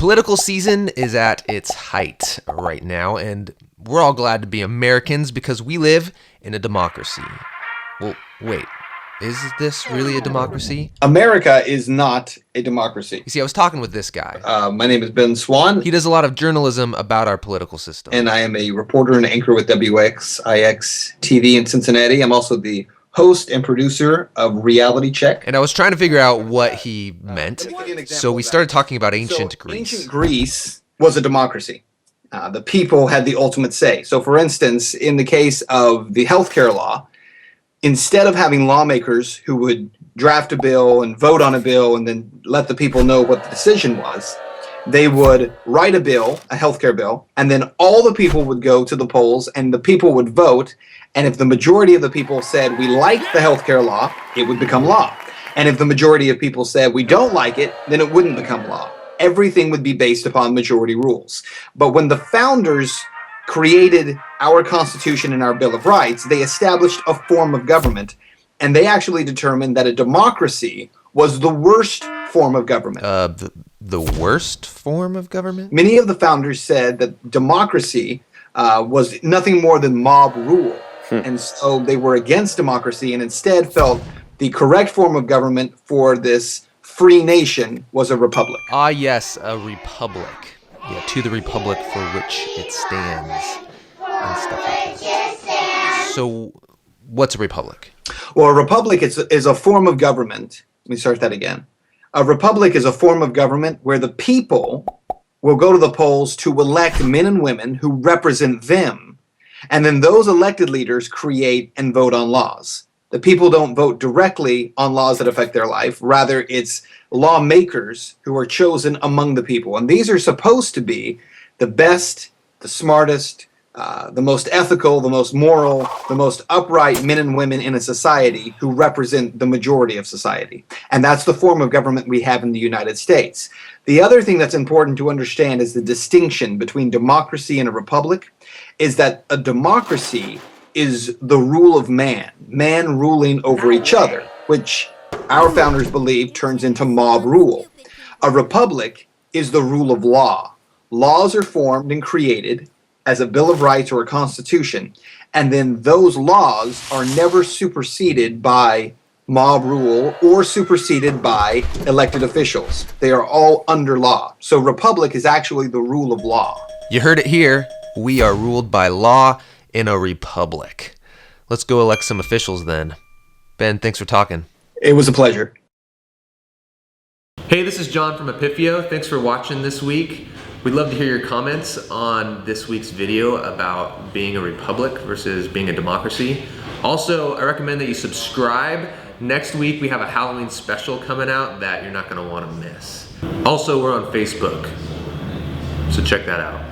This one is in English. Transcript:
Political season is at its height right now, and we're all glad to be Americans because we live in a democracy. Well, wait, is this really a democracy? America is not a democracy. You see, I was talking with this guy. My name is Ben Swan. He does a lot of journalism about our political system. And I am a reporter and anchor with WXIX TV in Cincinnati. I'm also the host and producer of Reality Check. And I was trying to figure out what he meant, so we started talking about ancient Greece. Ancient Greece was a democracy. The people had the ultimate say. So, for instance, in the case of the healthcare law, instead of having lawmakers who would draft a bill and vote on a bill and then let the people know what the decision was, they would write a bill, a healthcare bill, and then all the people would go to the polls and the people would vote. And if the majority of the people said we like the healthcare law, it would become law. And if the majority of people said we don't like it, then it wouldn't become law. Everything would be based upon majority rules. But when the founders created our Constitution and our Bill of Rights, they established a form of government, and they actually determined that a democracy was the worst form of government. The worst form of government? Many of the founders said that democracy was nothing more than mob rule. And so they were against democracy and instead felt the correct form of government for this free nation was a republic. Ah, yes, a republic. Yeah, to the republic for which it stands and stuff like that. So, what's a republic? Well, a republic is a form of government. Let me start that again. A republic is a form of government where the people will go to the polls to elect men and women who represent them. And then those elected leaders create and vote on laws. The people don't vote directly on laws that affect their life. Rather, it's lawmakers who are chosen among the people. And these are supposed to be the best, the smartest, the most ethical, the most moral, the most upright men and women in a society who represent the majority of society. And that's the form of government we have in the United States. The other thing that's important to understand is the distinction between democracy and a republic is that a democracy is the rule of man ruling over each other, which our founders believe turns into mob rule. A republic is the rule of law. Laws are formed and created as a Bill of Rights or a Constitution, and then those laws are never superseded by mob rule or superseded by elected officials. They are all under law. So republic is actually the rule of law. You heard it here. We are ruled by law in a republic. Let's go elect some officials then. Ben, thanks for talking. It was a pleasure. Hey, this is John from Epifio. Thanks for watching this week. We'd love to hear your comments on this week's video about being a republic versus being a democracy. Also, I recommend that you subscribe. Next week, we have a Halloween special coming out that you're not going to want to miss. Also, we're on Facebook, so check that out.